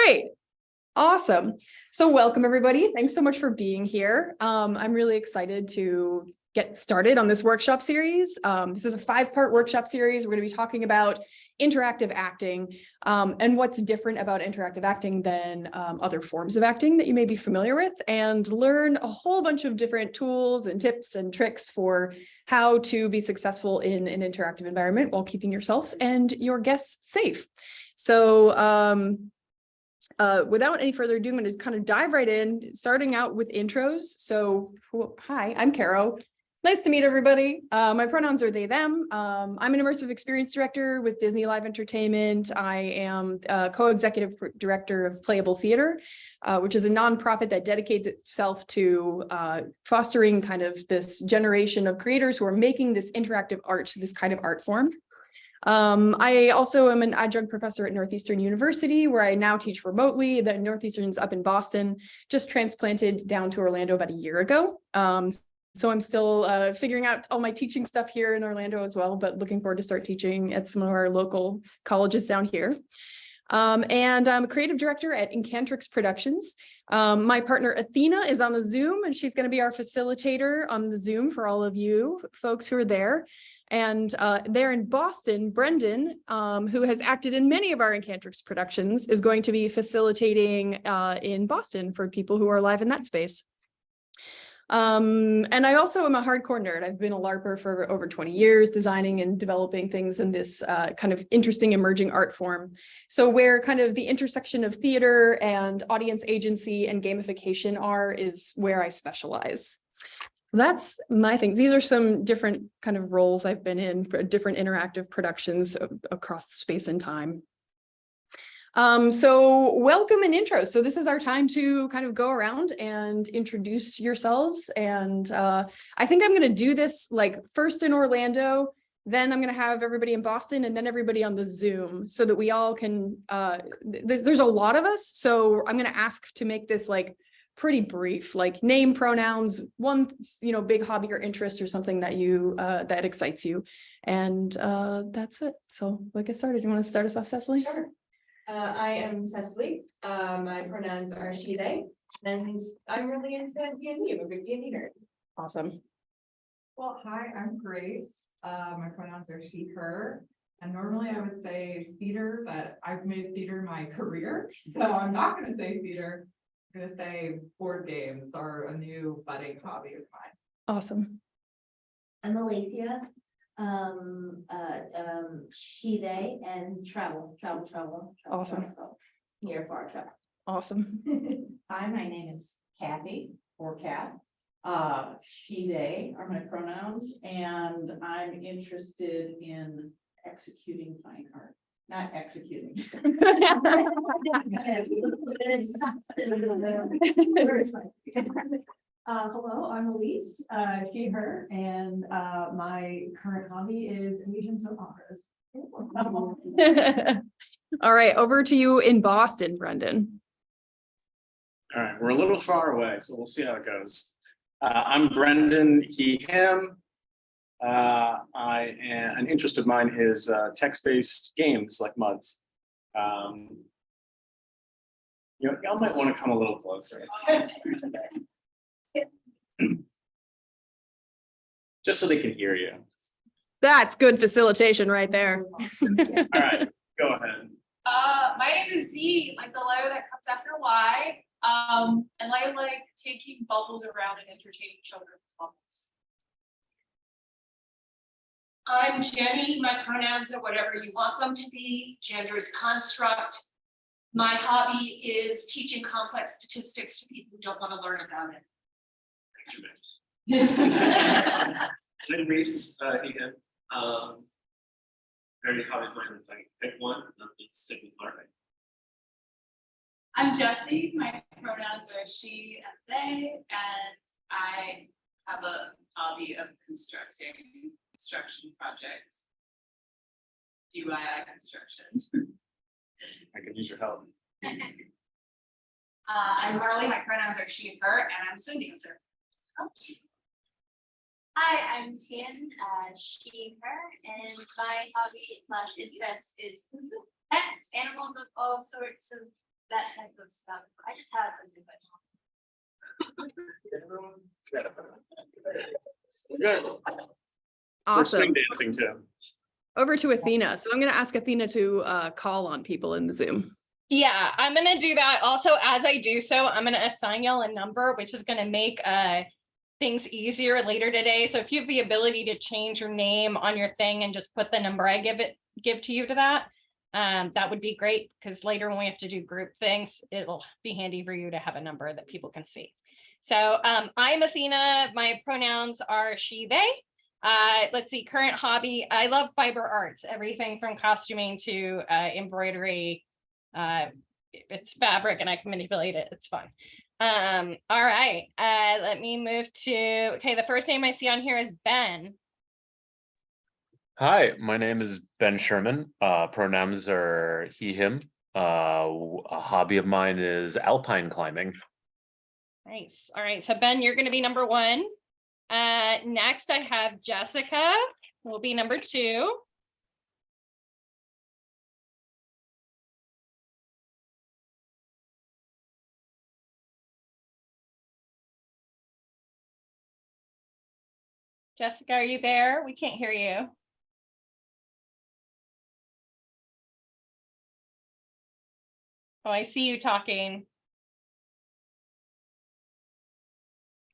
Great. Awesome. So welcome, everybody. Thanks so much for being here. I'm really excited to get started on this workshop series. This is a 5-part workshop series. We're going to be talking about interactive acting and what's different about interactive acting than other forms of acting that you may be familiar with, and learn a whole bunch of different tools and tips and tricks for how to be successful in an interactive environment while keeping yourself and your guests safe. So without any further ado, I'm going to kind of dive right in, starting out with intros. So, hi, I'm Caro. Nice to meet everybody. My pronouns are they, them. I'm an immersive experience director with Disney Live Entertainment. I am co-executive director of Playable Theater, which is a nonprofit that dedicates itself to fostering kind of this generation of creators who are making this interactive art, this kind of art form. I also am an adjunct professor at Northeastern University, where I now teach remotely. The Northeastern's up in Boston, just transplanted down to Orlando about a year ago. So I'm still figuring out all my teaching stuff here in Orlando as well, but looking forward to start teaching at some of our local colleges down here. And I'm a creative director at Incantrix Productions. My partner Athena is on the Zoom, and she's going to be our facilitator on the Zoom for all of you folks who are there. And there in Boston, Brendan, who has acted in many of our Incantrix productions, is going to be facilitating in Boston for people who are live in that space. And I also am a hardcore nerd. I've been a LARPer for over 20 years, designing and developing things in this kind of interesting emerging art form. So where kind of the intersection of theater and audience agency and gamification are is where I specialize. That's my thing. These are some different kind of roles I've been in for different interactive productions across space and time. So welcome and intro. So this is our time to kind of go around and introduce yourselves. And I think I'm going to do this like first in Orlando, then I'm going to have everybody in Boston, and then everybody on the Zoom, so that we all can, there's a lot of us. So I'm going to ask to make this like pretty brief, like name, pronouns, one, big hobby or interest or something that you, that excites you. And that's it. So let's get started. You want to start us off, Cecily? Sure. I am Cecily. My pronouns are she, they, and I'm really into D&D. I'm a big D&D nerd. Awesome. Well, hi, I'm Grace. My pronouns are she, her. And normally I would say theater, but I've made theater my career. So I'm not going to say theater. I'm going to say board games are a new budding hobby of mine. Awesome. I'm Alethea. She, they, and travel. Awesome. Near far travel. Awesome. Hi, my name is Kathy, or Kat. She, they are my pronouns, and I'm interested in executing fine art. Not executing. Hello, I'm Elise, she, her, and my current hobby is Asian soap operas. All right, over to you in Boston, Brendan. All right, we're a little far away, so we'll see how it goes. I'm Brendan, he, him. An interest of mine is text-based games like MUDs. Y'all might want to come a little closer. Just so they can hear you. That's good facilitation right there. All right, go ahead. My name is Z, like the letter that comes after Y. And I like taking bubbles around and entertaining children with bubbles. I'm Jenny. My pronouns are whatever you want them to be. Gender is construct. My hobby is teaching complex statistics to people who don't want to learn about it. Thanks for that. I'm Reese, he, him. Very hobby friend. If I can pick one, let's stick with learning. I'm Jessie. My pronouns are she and they, and I have a hobby of construction projects. DIY construction. I could use your help. I'm Marley. My pronouns are she and her, and I'm a swim dancer. Hi, I'm Tian, she, her, and my hobby / interest is pets, animals of all sorts of that type of stuff. I just had a Zoom at home. Good. We're Awesome. swing dancing too. Over to Athena. So I'm going to ask Athena to call on people in the Zoom. Yeah, I'm gonna do that. Also, as I do so, I'm gonna assign y'all a number, which is gonna make things easier later today. So if you have the ability to change your name on your thing and just put the number I give to you to that, that would be great, because later when we have to do group things, it'll be handy for you to have a number that people can see. So I'm Athena. My pronouns are she, they. Let's see, current hobby. I love fiber arts, everything from costuming to embroidery. It's fabric and I can manipulate it. It's fun. All right. Let me move to, okay, the first name I see on here is Ben. Hi, my name is Ben Sherman. Pronouns are he, him. A hobby of mine is alpine climbing. Nice. All right. So Ben, you're going to be number 1. Next I have Jessica, will be number 2. Jessica, are you there? We can't hear you. Oh, I see you talking.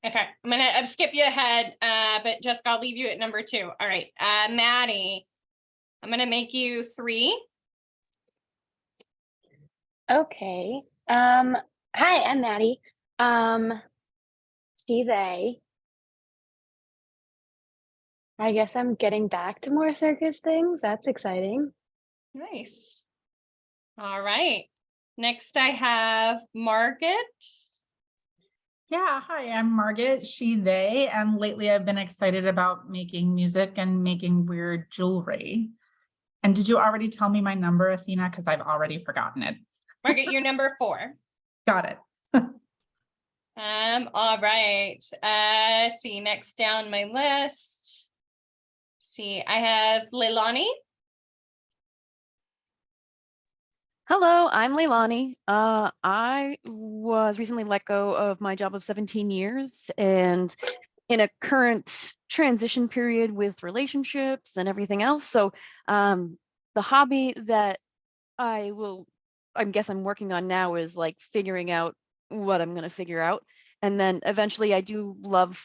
Okay, I'm gonna skip you ahead, but Jessica, I'll leave you at number 2. All right, Maddie, I'm gonna make you 3. Okay. Hi, I'm Maddie. She, they. I guess I'm getting back to more circus things. That's exciting. Nice. All right. Next I have Margaret. Yeah, hi, I'm Margaret, she, they, and lately I've been excited about making music and making weird jewelry. And did you already tell me my number, Athena? Because I've already forgotten it. Margaret, you're number 4. Got it. All right. See, next down my list. See, I have Leilani. Hello, I'm Leilani. I was recently let go of my job of 17 years and in a current transition period with relationships and everything else. So the hobby that I guess I'm working on now is like figuring out what I'm going to figure out. And then eventually I do love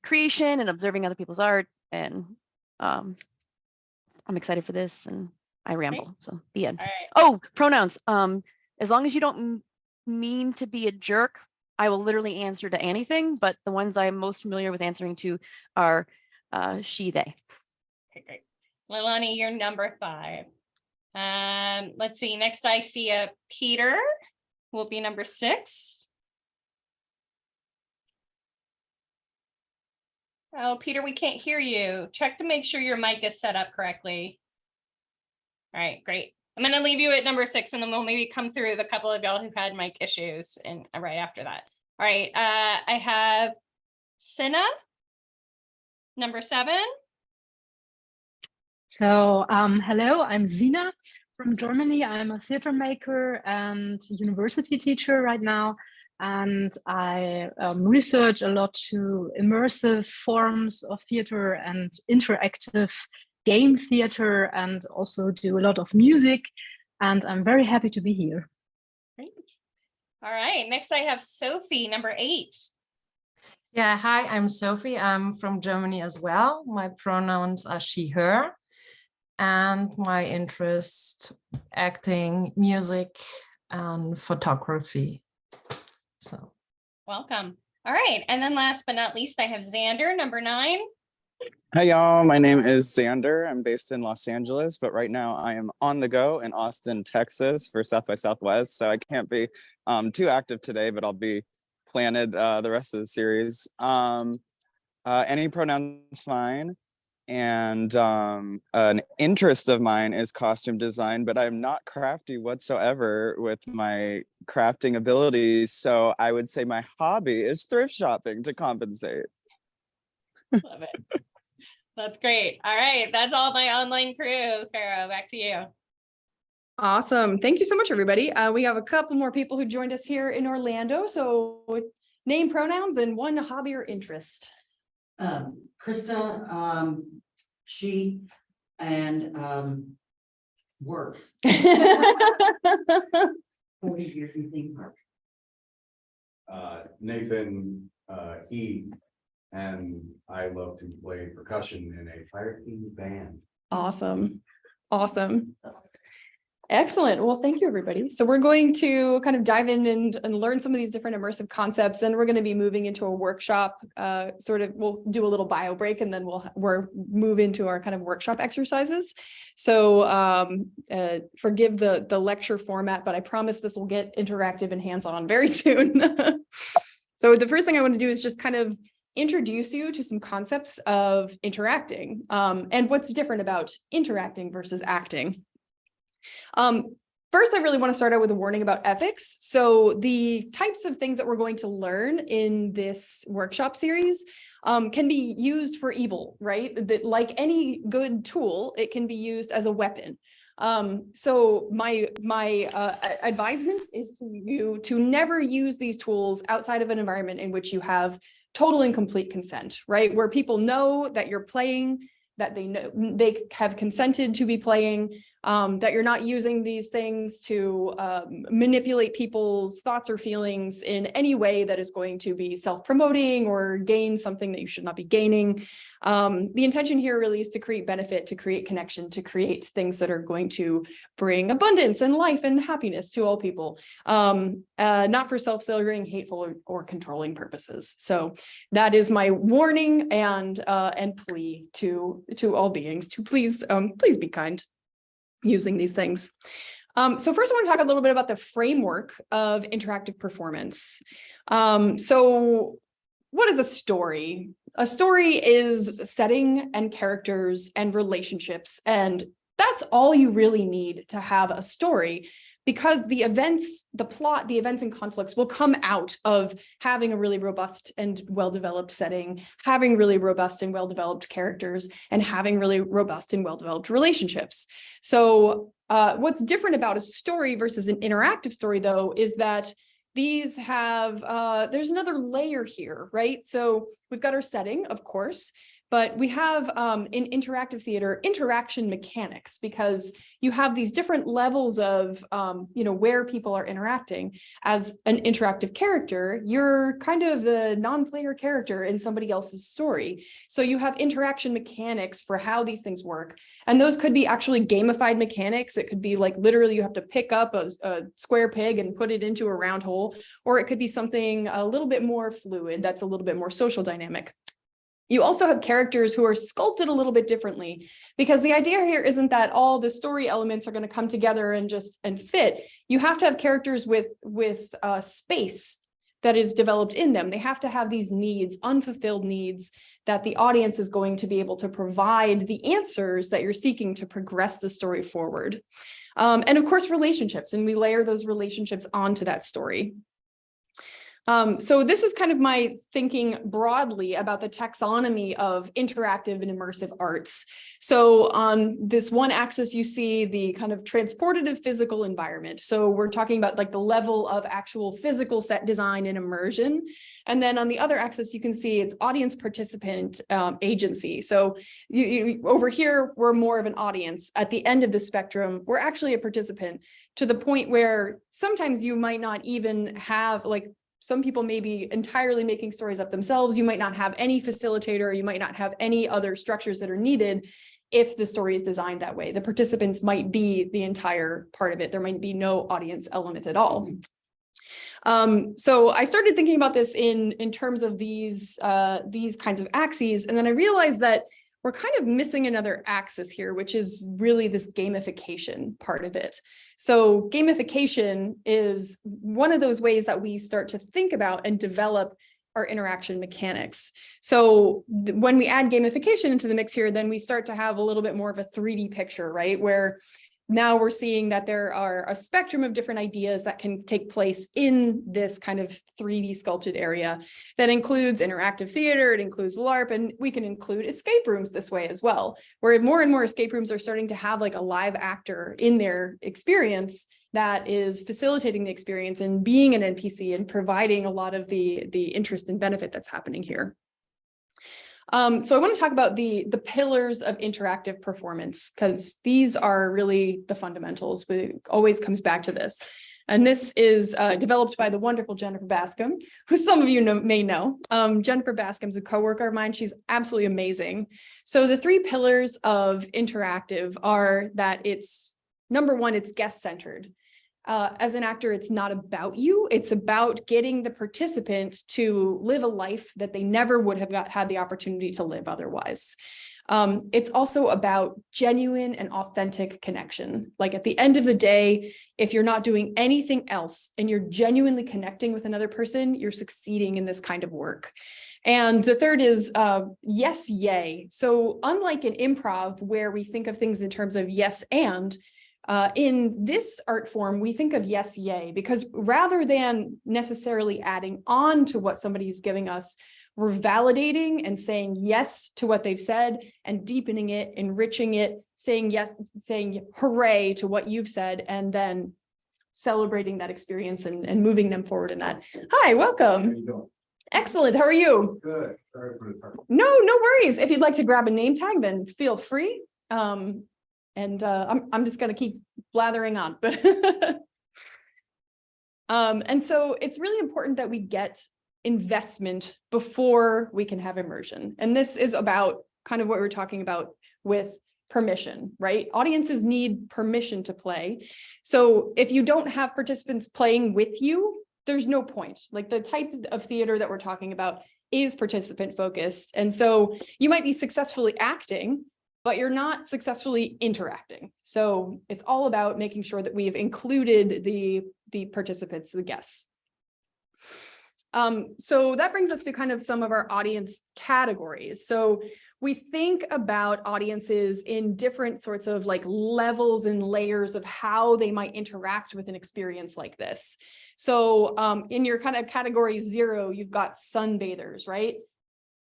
creation and observing other people's art. And I'm excited for this and I ramble. So the end. All right. Oh, pronouns. As long as you don't mean to be a jerk, I will literally answer to anything, but the ones I'm most familiar with answering to are she, they. Okay, great. Leilani, you're number 5. Let's see. Next I see a Peter will be number 6. Oh, Peter, we can't hear you. Check to make sure your mic is set up correctly. All right, great. I'm going to leave you at number 6, and then we'll maybe come through the couple of y'all who've had mic issues and right after that. All right, I have Cinna, number 7. So, hello, I'm Zina from Germany. I'm a theater maker and university teacher right now. And I research a lot to immersive forms of theater and interactive game theater, and also do a lot of music. And I'm very happy to be here. Great. All right, next I have Sophie, number 8. Yeah, hi, I'm Sophie. I'm from Germany as well. My pronouns are she, her, and my interest acting, music, and photography. So welcome. All right, and then last but not least, I have Xander, number 9. Hi y'all, my name is Xander. I'm based in Los Angeles, but right now I am on the go in Austin, Texas for South by Southwest. So I can't be too active today, but I'll be planted the rest of the series. Any pronouns fine. And an interest of mine is costume design, but I'm not crafty whatsoever with my crafting abilities. So I would say my hobby is thrift shopping to compensate. Love it. That's great. All right, that's all my online crew. Caro, back to you. Awesome. Thank you so much, everybody. We have a couple more people who joined us here in Orlando. So name, pronouns, and one hobby or interest. Krista, she, and work 40 years in theme park. Nathan, he, and I love to play percussion in a fire team band. Awesome. Awesome. Excellent. Well, thank you, everybody. So we're going to kind of dive in and learn some of these different immersive concepts. Then we're going to be moving into a workshop, we'll do a little bio break, and then we'll move into our kind of workshop exercises. So forgive the lecture format, but I promise this will get interactive and hands-on very soon. So the first thing I want to do is just kind of introduce you to some concepts of interacting and what's different about interacting versus acting. First, I really want to start out with a warning about ethics. So the types of things that we're going to learn in this workshop series can be used for evil, right? That, like any good tool, it can be used as a weapon. So my advisement is to you to never use these tools outside of an environment in which you have total and complete consent, right? Where people know that you're playing, that they know they have consented to be playing, that you're not using these things to manipulate people's thoughts or feelings in any way that is going to be self-promoting or gain something that you should not be gaining. The intention here really is to create benefit, to create connection, to create things that are going to bring abundance and life and happiness to all people, not for self-serving, hateful, or controlling purposes. So that is my warning and plea to all beings to please be kind using these things. So first I want to talk a little bit about the framework of interactive performance. So what is a story? A story is setting and characters and relationships, and that's all you really need to have a story, because the events, the plot, the events and conflicts will come out of having a really robust and well-developed setting, having really robust and well-developed characters, and having really robust and well-developed relationships. So what's different about a story versus an interactive story, though, is that these have, there's another layer here, right? So we've got our setting, of course, but we have in interactive theater interaction mechanics, because you have these different levels of, where people are interacting. As an interactive character, you're kind of the non-player character in somebody else's story. So you have interaction mechanics for how these things work. And those could be actually gamified mechanics. It could be like literally you have to pick up a square peg and put it into a round hole, or it could be something a little bit more fluid that's a little bit more social dynamic. You also have characters who are sculpted a little bit differently, because the idea here isn't that all the story elements are going to come together and fit. You have to have characters with space that is developed in them. They have to have these needs, unfulfilled needs, that the audience is going to be able to provide the answers that you're seeking to progress the story forward. And of course, relationships, and we layer those relationships onto that story. So this is kind of my thinking broadly about the taxonomy of interactive and immersive arts. So on this one axis, you see the kind of transportative physical environment. So we're talking about like the level of actual physical set design and immersion. And then on the other axis, you can see it's audience participant agency. So over here, we're more of an audience. At the end of the spectrum, we're actually a participant, to the point where sometimes you might not even have, like, some people may be entirely making stories up themselves. You might not have any facilitator. You might not have any other structures that are needed if the story is designed that way. The participants might be the entire part of it. There might be no audience element at all. So I started thinking about this in terms of these kinds of axes. And then I realized that we're kind of missing another axis here, which is really this gamification part of it. So gamification is one of those ways that we start to think about and develop our interaction mechanics. So when we add gamification into the mix here, then we start to have a little bit more of a 3D picture, right? Where now we're seeing that there are a spectrum of different ideas that can take place in this kind of 3D sculpted area that includes interactive theater, it includes LARP, and we can include escape rooms this way as well, where more and more escape rooms are starting to have like a live actor in their experience that is facilitating the experience and being an NPC and providing a lot of the interest and benefit that's happening here. So I want to talk about the pillars of interactive performance, because these are really the fundamentals. It always comes back to this. And this is developed by the wonderful Jennifer Bascom, who some of you may know. Jennifer Bascom is a coworker of mine. She's absolutely amazing. So the 3 pillars of interactive are that it's, number one, it's guest-centered. As an actor, it's not about you. It's about getting the participant to live a life that they never would have had the opportunity to live otherwise. It's also about genuine and authentic connection. Like at the end of the day, if you're not doing anything else and you're genuinely connecting with another person, you're succeeding in this kind of work. And the third is yes, yay. So unlike in improv, where we think of things in terms of yes and, in this art form, we think of yes, yay, because rather than necessarily adding on to what somebody is giving us, we're validating and saying yes to what they've said and deepening it, enriching it, saying yes, saying hooray to what you've said, and then celebrating that experience and moving them forward in that. Hi, welcome. How you doing? Excellent. How are you? Good. Sorry for the time. No worries. If you'd like to grab a name tag, then feel free. I'm just going to keep blathering on, but and so it's really important that we get investment before we can have immersion. And this is about kind of what we're talking about with permission, right? Audiences need permission to play. So if you don't have participants playing with you, there's no point. Like the type of theater that we're talking about is participant focused. And so you might be successfully acting, but you're not successfully interacting. So it's all about making sure that we've included the participants, the guests. So that brings us to kind of some of our audience categories. So we think about audiences in different sorts of like levels and layers of how they might interact with an experience like this. So in your kind of category 0, you've got sunbathers, right?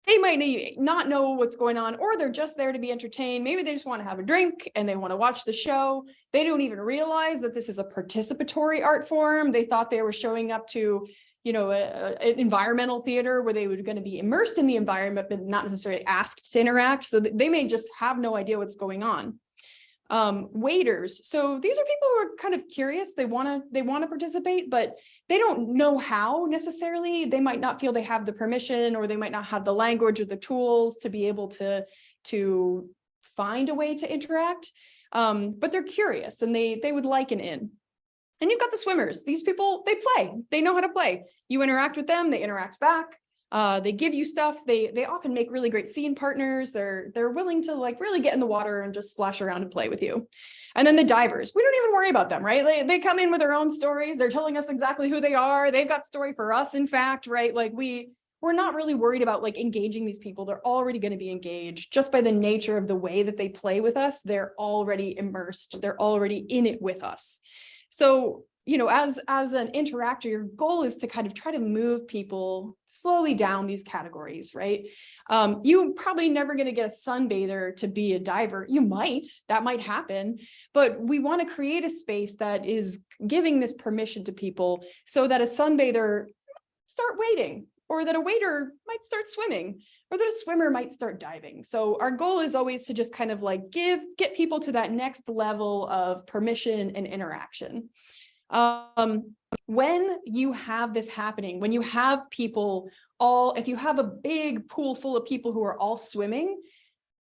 They might not know what's going on, or they're just there to be entertained. Maybe they just want to have a drink and they want to watch the show. They don't even realize that this is a participatory art form. They thought they were showing up to, you know, an environmental theater where they were going to be immersed in the environment, but not necessarily asked to interact. So they may just have no idea what's going on. Waiters. So these are people who are kind of curious. They want to participate, but they don't know how necessarily. They might not feel they have the permission, or they might not have the language or the tools to be able to find a way to interact. But they're curious and they would like an in. And you've got the swimmers. These people, they play. They know how to play. You interact with them, they interact back. They give you stuff. They often make really great scene partners. They're willing to like really get in the water and just splash around and play with you. And then the divers, we don't even worry about them, right? They come in with their own stories. They're telling us exactly who they are. They've got story for us, in fact, right? Like we're not really worried about like engaging these people. They're already going to be engaged just by the nature of the way that they play with us. They're already immersed. They're already in it with us. So, you know, as an interactor, your goal is to kind of try to move people slowly down these categories, right? You probably never going to get a sunbather to be a diver. You might, that might happen, but we want to create a space that is giving this permission to people so that a sunbather start wading, or that a waiter might start swimming, or that a swimmer might start diving. So our goal is always to just kind of like get people to that next level of permission and interaction. When you have this happening, when you have people if you have a big pool full of people who are all swimming,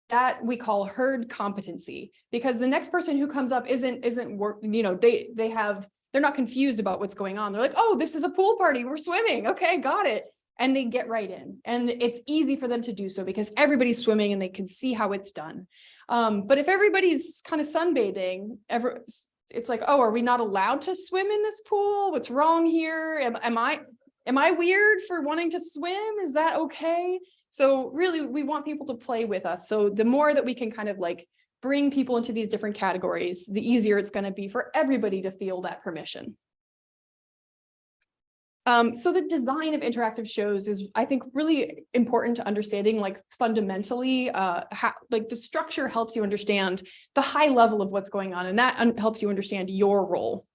that we call herd competency, because the next person who comes up isn't work, you know, they're not confused about what's going on. They're like, oh, this is a pool party. We're swimming. Okay, got it. And they get right in, and it's easy for them to do so because everybody's swimming and they can see how it's done. But if everybody's kind of sunbathing, it's like, oh, are we not allowed to swim in this pool? What's wrong here? Am I weird for wanting to swim? Is that okay? So really, we want people to play with us. So the more that we can kind of like bring people into these different categories, the easier it's going to be for everybody to feel that permission. So the design of interactive shows is, I think, really important to understanding, like fundamentally, how, like the structure helps you understand the high level of what's going on, and that helps you understand your role.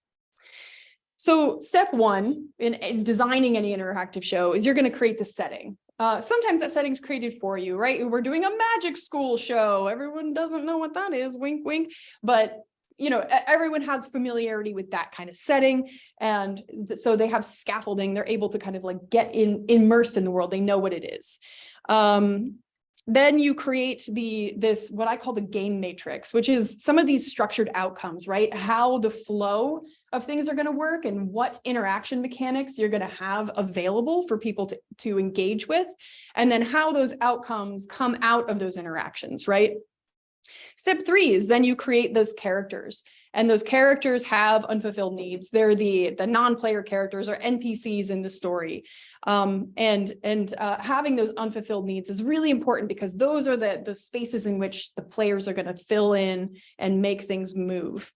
So step one in designing any interactive show is you're going to create the setting. Sometimes that setting's created for you, right? We're doing a magic school show. Everyone doesn't know what that is, wink, wink, but you know, everyone has familiarity with that kind of setting. And so they have scaffolding, they're able to kind of like get immersed in the world. They know what it is. Then you create this, what I call the game matrix, which is some of these structured outcomes, right? How the flow of things are going to work and what interaction mechanics you're going to have available for people to engage with, and then how those outcomes come out of those interactions, right? Step 3 is then you create those characters, and those characters have unfulfilled needs. They're the non-player characters or NPCs in the story. Having those unfulfilled needs is really important because those are the spaces in which the players are going to fill in and make things move.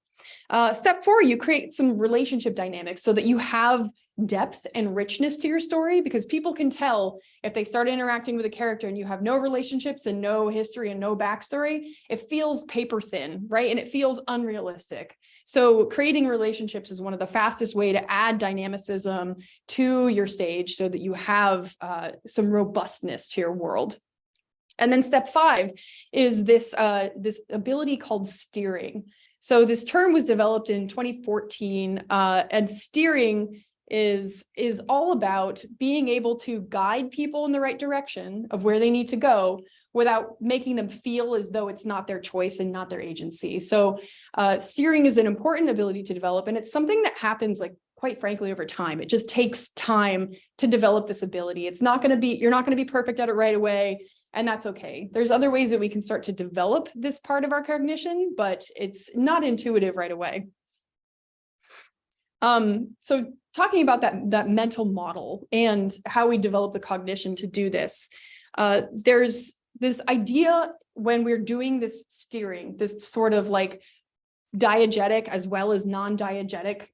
Step 4, you create some relationship dynamics so that you have depth and richness to your story, because people can tell if they start interacting with a character and you have no relationships and no history and no backstory, it feels paper thin, right? And it feels unrealistic. So creating relationships is one of the fastest way to add dynamicism to your stage so that you have some robustness to your world. And then step 5 is this ability called steering. So this term was developed in 2014, and steering is all about being able to guide people in the right direction of where they need to go without making them feel as though it's not their choice and not their agency. So steering is an important ability to develop, and it's something that happens, like, quite frankly, over time. It just takes time to develop this ability. It's not going to be, you're not going to be perfect at it right away. And that's okay. There's other ways that we can start to develop this part of our cognition, but it's not intuitive right away. So talking about that mental model and how we develop the cognition to do this, there's this idea when we're doing this steering, this sort of like diegetic as well as non-diegetic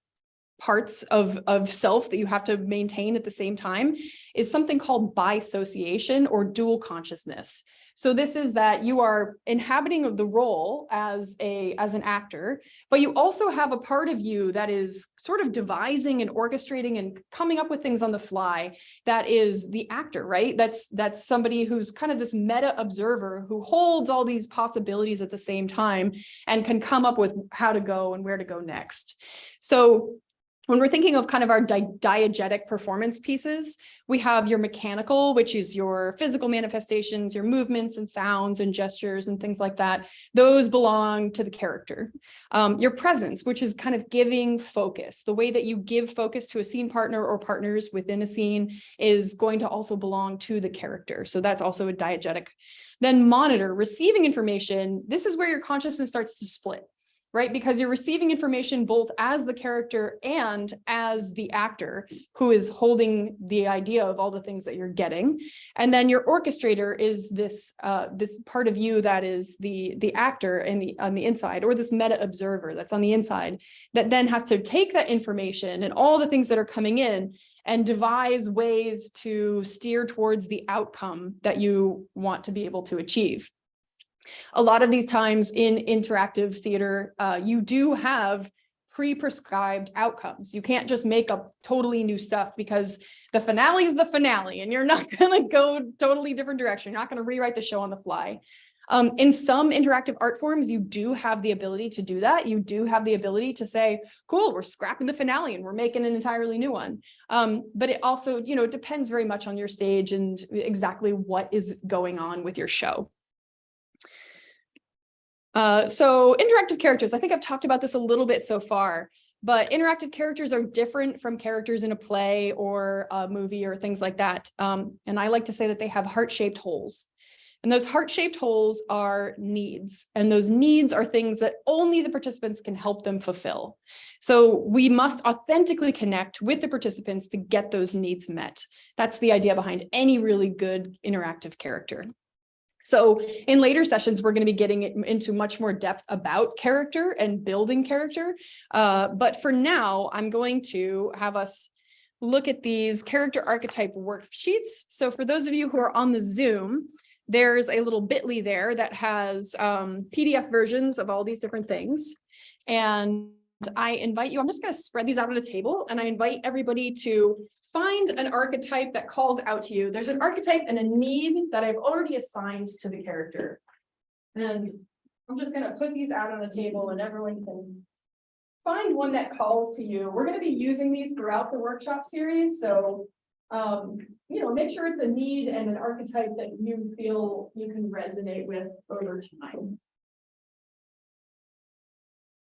parts of self that you have to maintain at the same time, is something called bisociation or dual consciousness. So this is that you are inhabiting the role as an actor, but you also have a part of you that is sort of devising and orchestrating and coming up with things on the fly. That is the actor, right? That's somebody who's kind of this meta observer who holds all these possibilities at the same time and can come up with how to go and where to go next. So when we're thinking of kind of our diegetic performance pieces, we have your mechanical, which is your physical manifestations, your movements and sounds and gestures and things like that. Those belong to the character. Your presence, which is kind of giving focus. The way that you give focus to a scene partner or partners within a scene is going to also belong to the character. So that's also a diegetic. Then monitor, receiving information. This is where your consciousness starts to split, right? Because you're receiving information both as the character and as the actor who is holding the idea of all the things that you're getting. And then your orchestrator is this part of you that is the actor on the inside, or this meta observer that's on the inside, that then has to take that information and all the things that are coming in and devise ways to steer towards the outcome that you want to be able to achieve. A lot of these times in interactive theater, you do have pre-prescribed outcomes. You can't just make up totally new stuff, because the finale is the finale and you're not going to go totally different direction. You're not going to rewrite the show on the fly. In some interactive art forms, you do have the ability to do that. You do have the ability to say, cool, we're scrapping the finale and we're making an entirely new one. But it also, it depends very much on your stage and exactly what is going on with your show. So interactive characters, I think I've talked about this a little bit so far, but interactive characters are different from characters in a play or a movie or things like that. And I like to say that they have heart-shaped holes. And those heart-shaped holes are needs. And those needs are things that only the participants can help them fulfill. So we must authentically connect with the participants to get those needs met. That's the idea behind any really good interactive character. So in later sessions, we're going to be getting into much more depth about character and building character. But for now, I'm going to have us look at these character archetype worksheets. So for those of you who are on the Zoom, there's a little bit.ly there that has PDF versions of all these different things. And I invite you, I'm just going to spread these out on a table, and I invite everybody to find an archetype that calls out to you. There's an archetype and a need that I've already assigned to the character. And I'm just going to put these out on the table and everyone can find one that calls to you. We're going to be using these throughout the workshop series. So, make sure it's a need and an archetype that you feel you can resonate with over time.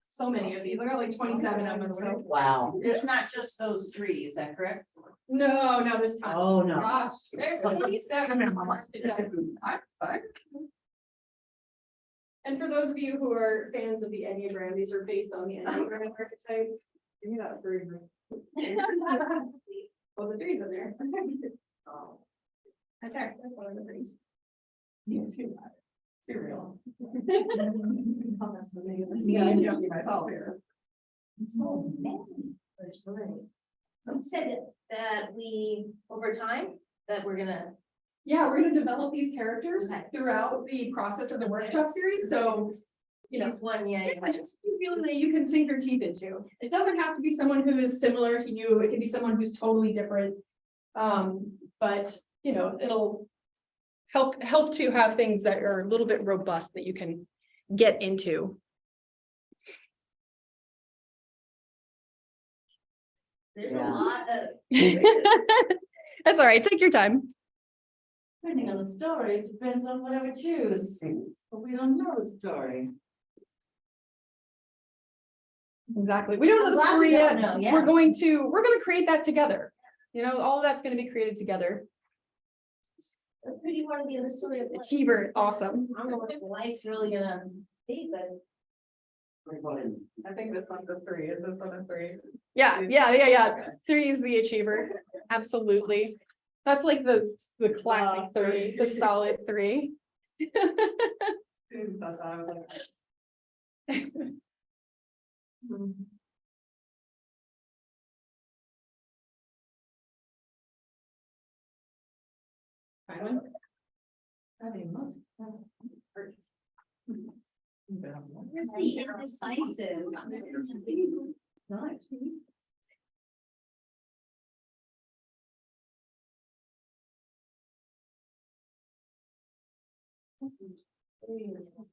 So many of these. I got like 27 of them. So. Wow, it's not just those three, is that correct? No, there's tons. Oh, no. Gosh, there's 27. And for those of you who are fans of the Enneagram, these are based on the Enneagram archetype. Give me that 3. Well, the 3's in there. Oh. That's one of the 3s. Too real. Yeah, I can't be myself here. So many. There's so many. Some said that we, over time, that we're gonna. Yeah, we're gonna develop these characters throughout the process of the workshop series. So, Choose one, yeah. just you feel that you can sink your teeth into. It doesn't have to be someone who is similar to you. It can be someone who's totally different. But it'll help to have things that are a little bit robust that you can get into. There's a lot of. That's all right. Take your time. Depending on the story, it depends on what I would choose, but we don't know the story. Exactly. We don't know the story yet. We're going to create that together. All of that's going to be created together. Who do you want to be in the story of? Achiever, awesome. I don't know what life's really gonna be, but. I think this one's a 3. Is this one a 3? Yeah. 3 is the achiever. Absolutely. That's like the classic 3, the solid 3. Where's the indecisive?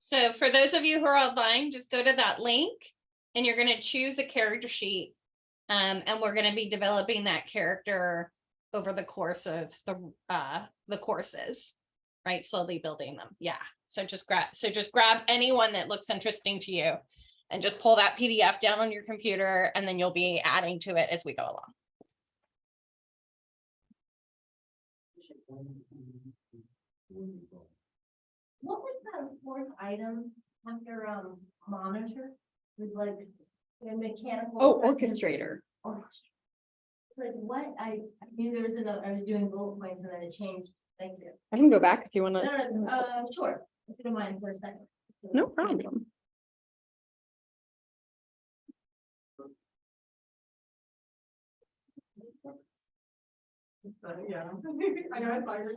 So for those of you who are online, just go to that link and you're going to choose a character sheet. And we're going to be developing that character over the course of the courses, right? Slowly building them. Yeah. So just grab anyone that looks interesting to you and just pull that PDF down on your computer, and then you'll be adding to it as we go along. What was that 4th item after monitor? It was like a mechanical. Oh, orchestrator. It's like what I knew there was another. I was doing bullet points and then it changed. Thank you. I can go back if you want No, to. sure. If you don't mind for a second. No problem. Yeah. I know I saw your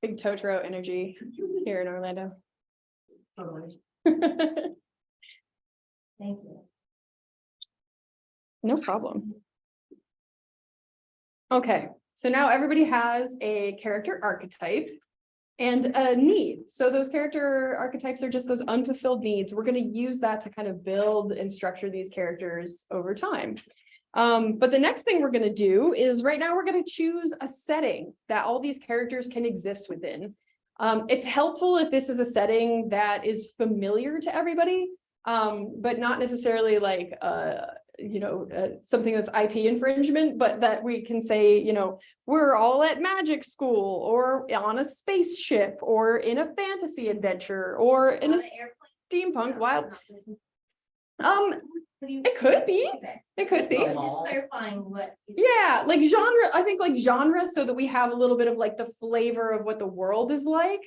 Big Totoro energy here in Orlando. Totally. Thank you. No problem. Okay, so now everybody has a character archetype and a need. So those character archetypes are just those unfulfilled needs. We're going to use that to kind of build and structure these characters over time. But the next thing we're going to do is right now we're going to choose a setting that all these characters can exist within. It's helpful if this is a setting that is familiar to everybody, but not necessarily like, something that's IP infringement, but that we can say, we're all at magic school or on a spaceship or in a fantasy adventure or in a steampunk wild. It could be, it could be. Just clarifying what. Yeah, like genre, I think like genre, so that we have a little bit of like the flavor of what the world is like,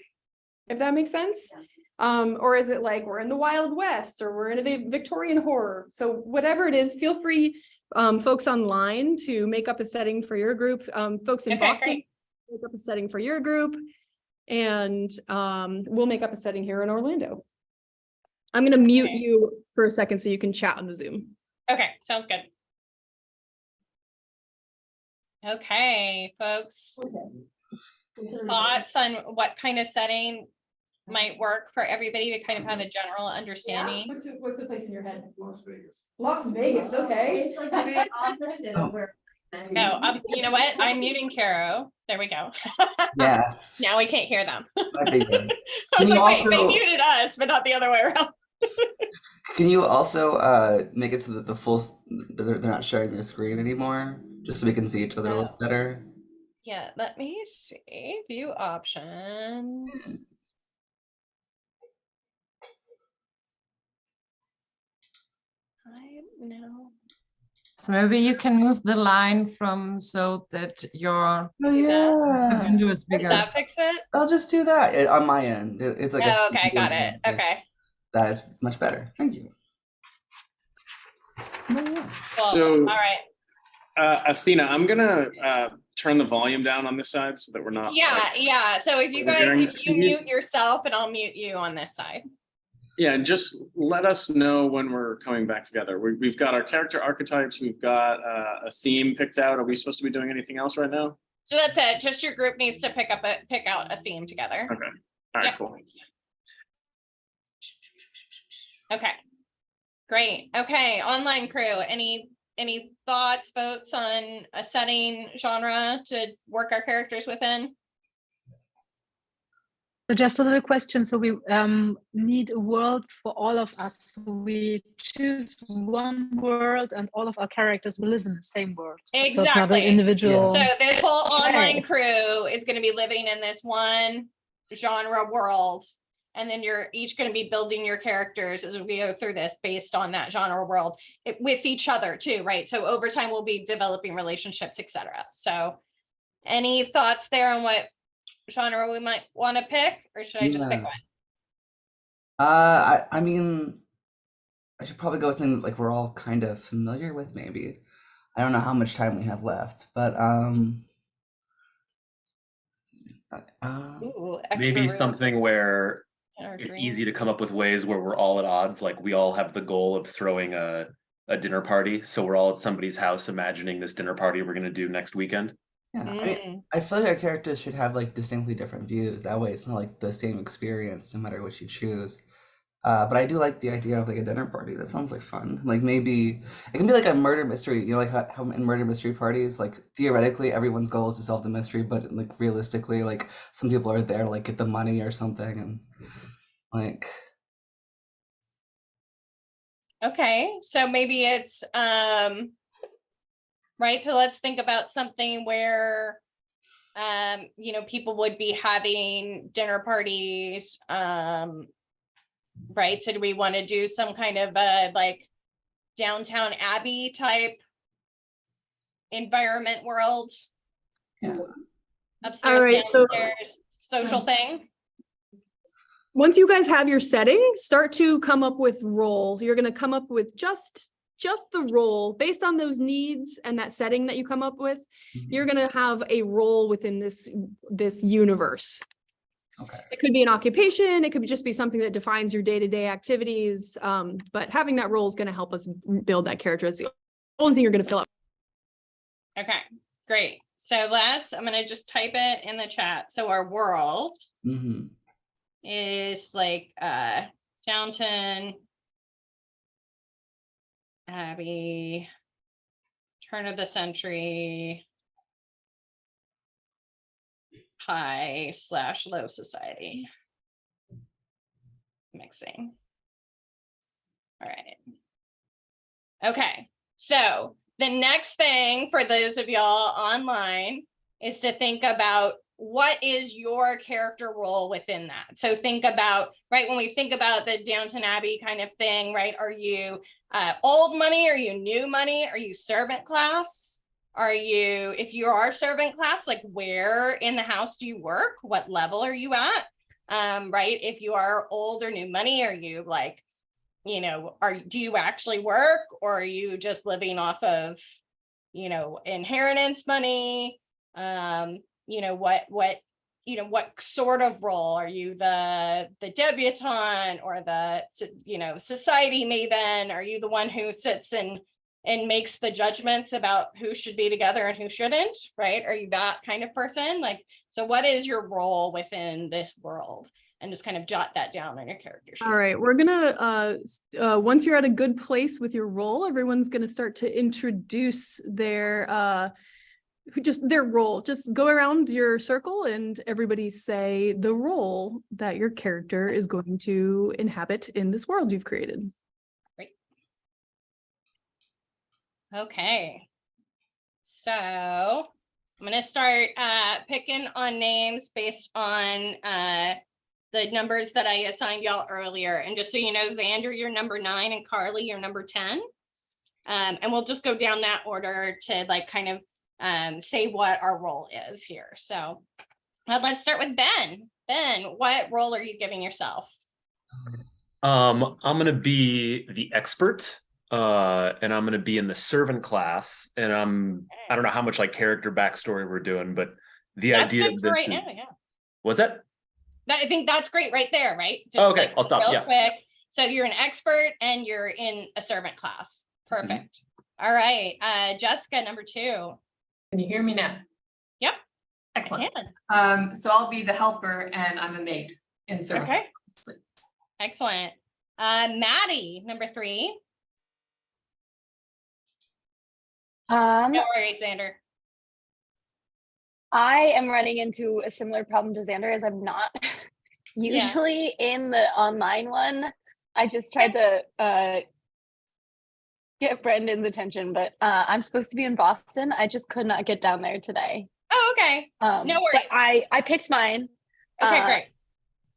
if that makes sense. Or is it like we're in the Wild West or we're in the Victorian horror? So whatever it is, feel free, folks online to make up a setting for your group. Folks in Boston, great. make up a setting for your group. And we'll make up a setting here in Orlando. I'm gonna mute you for a second so you can chat on the Zoom. Okay, sounds good. Okay, folks. Thoughts on what kind of setting might work for everybody to kind of have a general understanding? What's the place in your head? Las Vegas. Las Vegas, okay. It's like the very opposite of where. No, you know what? I'm muting Caro. There we go. Yeah. Now we can't hear them. Okay, good. I was Can you like, wait, they also muted us, but not the other way around. can you also make it so that the full they're not sharing their screen anymore, just so we can see each other a little better? Yeah, let me see. View options. I know. So maybe you can move the line from so that your Oh yeah. window is Does bigger. that fix it? I'll just do that on my end. It's like Oh, okay, got it. Okay. That is much better. Thank you. Cool. So- All right. Athena, I'm gonna turn the volume down on this side so that we're not. Yeah. So if you guys, Overhearing. if you mute yourself, and I'll mute you on this side. Yeah, and just let us know when we're coming back together. We've got our character archetypes, we've got a theme picked out. Are we supposed to be doing anything else right now? So that's it. Just your group needs to pick out a theme together. Okay. All right, Yep. cool. Okay. Great. Okay. Online crew. Any thoughts, votes on a setting genre to work our characters within? So just a little question. So we need a world for all of us. So we choose one world and all of our characters will live in the same world. So it's not an Exactly. individual. So this whole online Okay. crew is going to be living in this one genre world. And then you're each going to be building your characters as we go through this based on that genre world with each other too, right? So over time we'll be developing relationships, etc. So any thoughts there on what genre we might want to pick, or should I just pick Yeah. one? I mean, I should probably go with something like we're all kind of familiar with, maybe. I don't know how much time we have left, but Ooh, Maybe extra something where or it's dream. easy to come up with ways where we're all at odds. Like we all have the goal of throwing a dinner party. So we're all at somebody's house imagining this dinner party we're gonna do next weekend. yeah, I Mm. mean, I feel like our characters should have like distinctly different views. That way, it's not like the same experience no matter what you choose. But I do like the idea of like a dinner party. That sounds like fun. Like maybe it can be like a murder mystery. You know, like how in murder mystery parties, like theoretically everyone's goal is to solve the mystery, but like realistically, like some people are there to like get the money or something, and like Okay, so maybe it's right. So let's think about something where people would be having dinner parties. Right. So do we want to do some kind of like Downtown Abbey type environment world? Yeah. Upstairs, All right, so- downstairs, social thing. Once you guys have your setting, start to come up with roles. You're going to come up with just the role based on those needs and that setting that you come up with. You're going to have a role within this universe. Okay. It could be an occupation. It could just be something that defines your day-to-day activities. But having that role is going to help us build that character. It's the only thing you're going to fill up. Okay, great. So I'm going to just type it in the chat. So our world Mm-hmm. is like Downton Abbey, turn of the century, high/low society. Mixing. All right. Okay, so the next thing for those of y'all online is to think about what is your character role within that? So think about, right, when we think about the Downton Abbey kind of thing, right? Are you old money? Are you new money? Are you servant class? Are you, if you are servant class, like where in the house do you work? What level are you at? Right? If you are old or new money, are you like, you know, do you actually work, or are you just living off of, you know, inheritance money? You know, what sort of role are you, the debutante or the, you know, society maven? Are you the one who sits and makes the judgments about who should be together and who shouldn't, right? Are you that kind of person? Like, so what is your role within this world? And just kind of jot that down on your character sheet. All right, we're gonna, once you're at a good place with your role, everyone's gonna start to introduce their, their role. Just go around your circle and everybody say the role that your character is going to inhabit in this world you've created. Okay, so I'm going to start picking on names based on the numbers that I assigned y'all earlier. And just so you know, Xander, you're number 9, and Carly, you're number 10. And we'll just go down that order to like kind of say what our role is here. So let's start with Ben. Ben, what role are you giving yourself? I'm going to be the expert. And I'm going to be in the servant class, and I don't know how much like character backstory we're doing, but the idea of this is, what's that? I think that's great right there, right? Just okay, like I'll stop. Real Yeah. quick. So you're an expert and you're in a servant class. Perfect. All right. Jessica, number 2. Can you hear me now? Yep. Excellent. So I'll be the helper and I'm a maid in service. Okay. Excellent. Maddie, number 3. No worries, Xander. I am running into a similar problem to Xander, as I'm not usually in the online one. I just tried to get Brendan's attention, but I'm supposed to be in Boston. I just could not get down there today. Oh, okay. No worries. But I picked mine. Okay, great.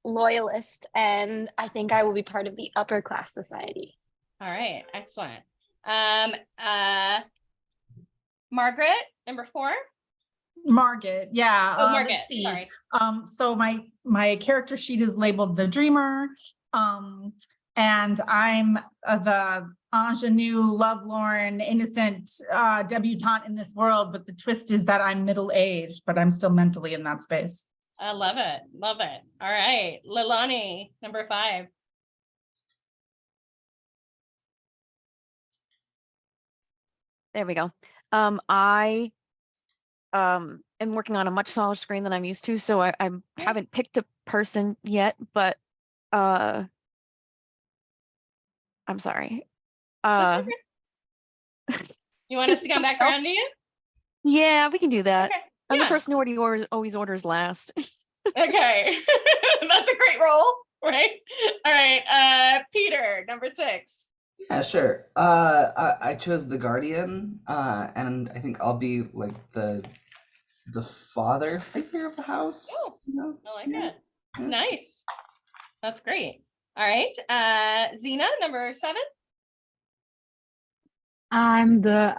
Loyalist, and I think I will be part of the upper class society. All right, excellent. Margaret, number 4. Margaret, yeah. Oh, Margaret, let's see. sorry. So my character sheet is labeled the Dreamer, and I'm the ingenue, lovelorn, innocent debutante in this world. But the twist is that I'm middle-aged, but I'm still mentally in that space. I love it. Love it. All right, Lilani, number 5. There we go. I am working on a much smaller screen than I'm used to, so I haven't picked a person yet, but I'm sorry. You want us to come back around to you? Yeah, we can do that. Okay. I'm the Yeah. person who always orders last. Okay. That's a great role, right? All right, Peter, number 6. Yeah, sure. I chose the Guardian, and I think I'll be like the father figure of the house. Oh, you know? I like it. Nice. That's great. All right, Zena, number 7. I'm the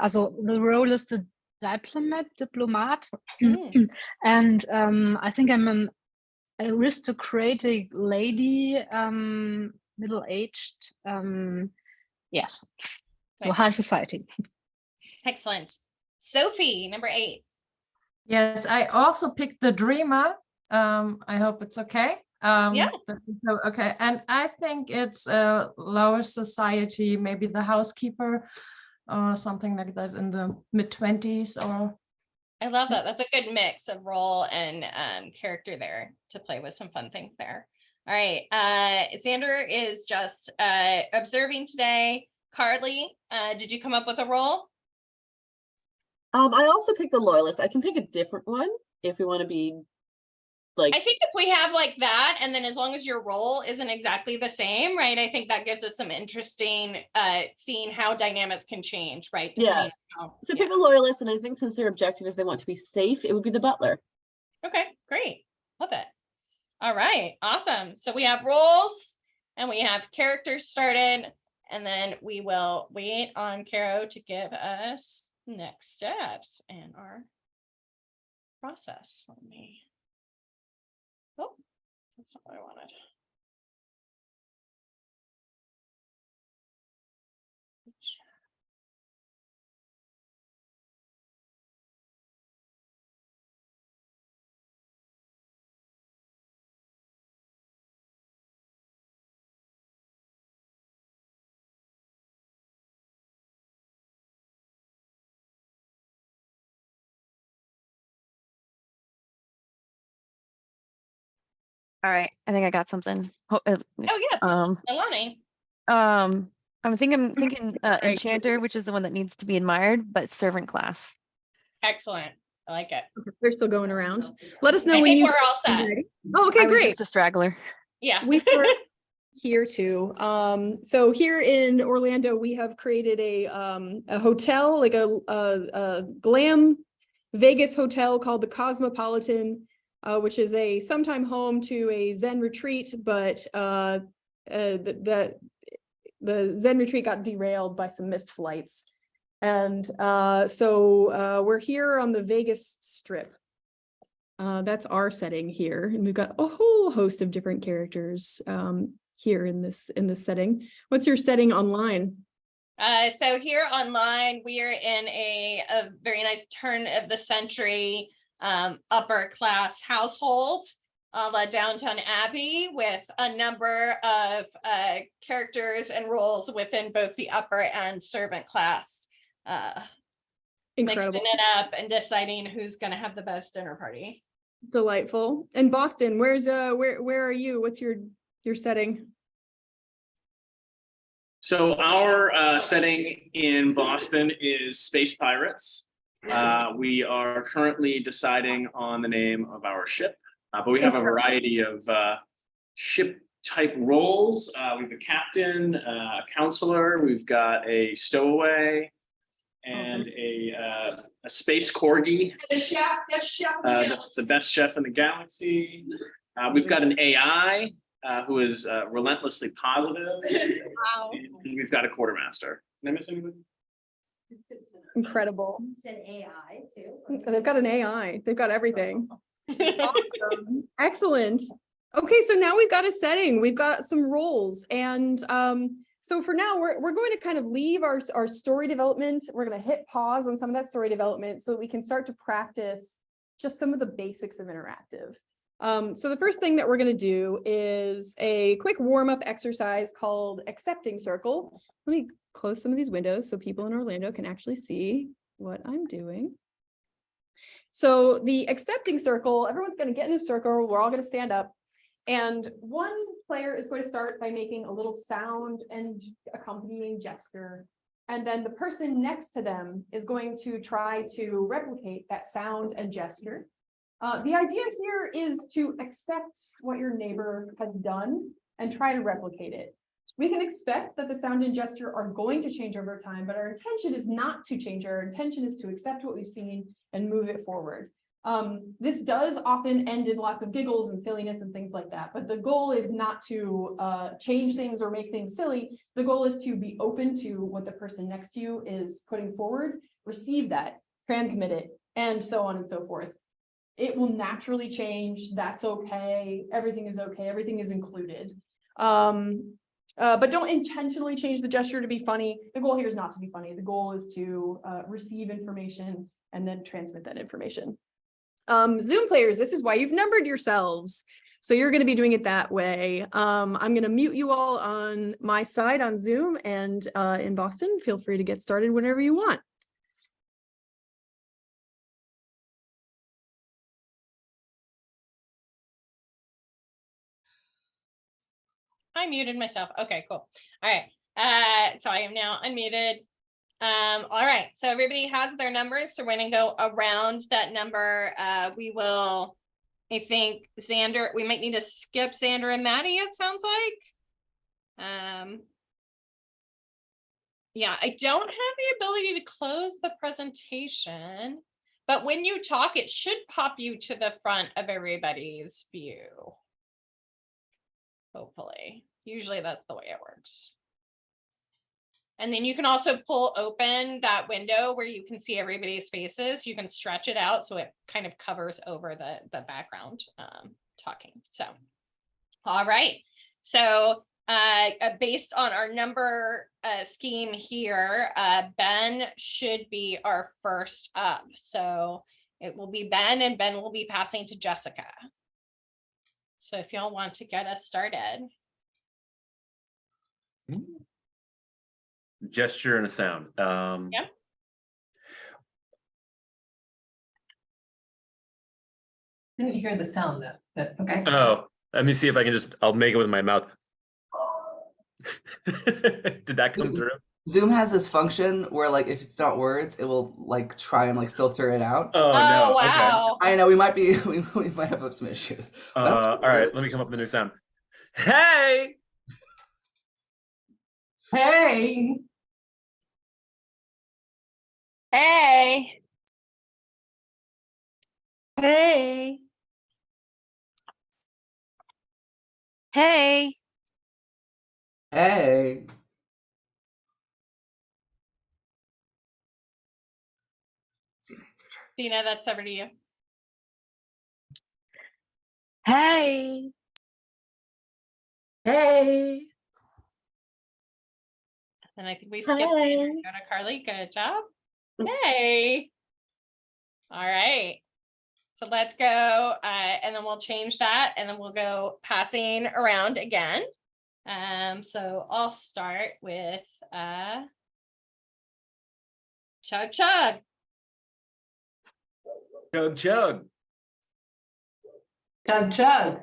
role is the diplomat, and I think I'm an aristocratic lady, middle-aged, yes, so high society. Excellent. Sophie, number 8. Yes, I also picked the Dreamer. I hope it's okay. Yeah. So, okay, and I think it's a lower society, maybe the housekeeper or something like that in the mid-20s or. I love that. That's a good mix of role and character there to play with some fun things there. All right, Xander is just observing today. Carly, did you come up with a role? I also picked the Loyalist. I can pick a different one if we want to be like. I think if we have like that, and then as long as your role isn't exactly the same, right? I think that gives us some interesting seeing how dynamics can change, right? Yeah. Depending on how- So pick a Loyalist, and I think since their objective is they want to be safe, it would be the Butler. Okay. Great, love it. All right, awesome. So we have roles and we have characters started, and then we will wait on Caro to give us next steps in our process. Let me. Oh, that's not what I wanted. All right, I think I got something. Oh yes, Alani. I'm thinking enchanter, which is the one that needs to be admired, but servant class. Excellent. I like it. They're still going around. Let us know I when think you. we're all set. Oh, okay, I was great. just a straggler. Yeah. We are here too. So here in Orlando, we have created a hotel, like a glam Vegas hotel called the Cosmopolitan, which is a sometime home to a Zen retreat, but the Zen retreat got derailed by some missed flights. And so we're here on the Vegas Strip. That's our setting here, and we've got a whole host of different characters here in this setting. What's your setting online? So here online, we are in a very nice turn of the century upper class household, a la Downton Abbey, with a number of characters and roles within both the upper and servant class. Incredible. Mixing it up and deciding who's going to have the best dinner party. Delightful. And Boston, where's where are you? What's your setting? So our setting in Boston is Space Pirates. We are currently deciding on the name of our ship, but we have a variety of ship type roles. We have a captain, a counselor, we've got a stowaway, and a space corgi. The chef, The best chef in the galaxy. We've got an AI who is relentlessly positive. Wow. And we've got a quartermaster. Did I miss anybody? Incredible. Said AI too. They've got an AI. They've got everything. Awesome. Excellent. Okay, so now we've got a setting. We've got some roles, and so for now, we're going to kind of leave our story development. We're going to hit pause on some of that story development so that we can start to practice just some of the basics of interactive. So the first thing that we're going to do is a quick warm-up exercise called Accepting Circle. Let me close some of these windows so people in Orlando can actually see what I'm doing. So the Accepting Circle, everyone's going to get in a circle. We're all going to stand up. And one player is going to start by making a little sound and accompanying gesture. And then the person next to them is going to try to replicate that sound and gesture. The idea here is to accept what your neighbor has done and try to replicate it. We can expect that the sound and gesture are going to change over time, but our intention is not to change. Our intention is to accept what we've seen and move it forward. This does often end in lots of giggles and silliness and things like that, but the goal is not to change things or make things silly. The goal is to be open to what the person next to you is putting forward, receive that, transmit it, and so on and so forth. It will naturally change. That's okay. Everything is okay. Everything is included. But don't intentionally change the gesture to be funny. The goal here is not to be funny. The goal is to receive information and then transmit that information. Zoom players, this is why you've numbered yourselves. So you're going to be doing it that way. I'm going to mute you all on my side on Zoom, and in Boston, feel free to get started whenever you want. I muted myself. Okay, cool. All right. So I am now unmuted. All right. So everybody has their numbers. So we're going to go around that number. We will, I think, Xander, we might need to skip Xander and Maddie, it sounds like. Yeah, I don't have the ability to close the presentation. But when you talk, it should pop you to the front of everybody's view. Hopefully, usually that's the way it works. And then you can also pull open that window where you can see everybody's faces. You can stretch it out so it kind of covers over the background talking. So, all right. So based on our number scheme here, Ben should be our first up. So it will be Ben, and Ben will be passing to Jessica. So if y'all want to get us started. Gesture and a sound. Yeah. Didn't hear the sound though, but okay. Oh, let me see if I can I'll make it with my mouth. Did that come through? Zoom has this function where like if it's not words, it will like try and like filter it out. Oh no. Wow. I know we might have some issues. All right, let me come up with a new sound. Hey. Hey. Hey. Hey. Hey. Hey. Dina, that's over to you. Hey. Hey. And I think we skipped Sandra. Go to Carly. Good job. Hey. All right. So let's go, and then we'll change that, and then we'll go passing around again. So I'll start with Chug Chug. Chug Chug. Chug Chug.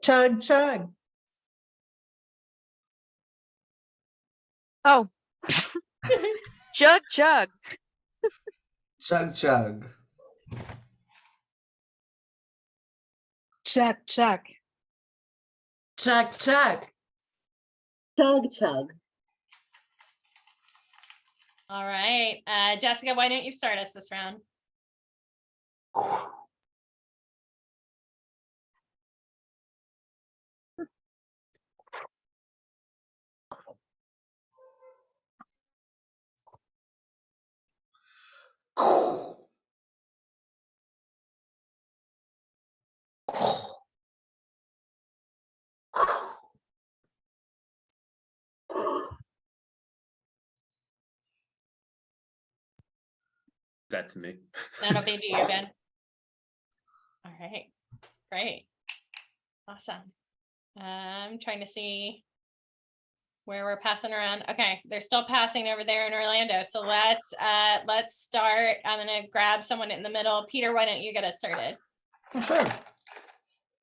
Chug chug. Oh. Chug chug. Chug chug. Chug chug. Chug chug. Chug chug. All right. Jessica, why don't you start us this round? That to me. That'll be to you, Ben. All right. Great. Awesome. I'm trying to see where we're passing around. Okay, they're still passing over there in Orlando. So let's start. I'm gonna grab someone in the middle. Peter, why don't you get us started? Oh, sure.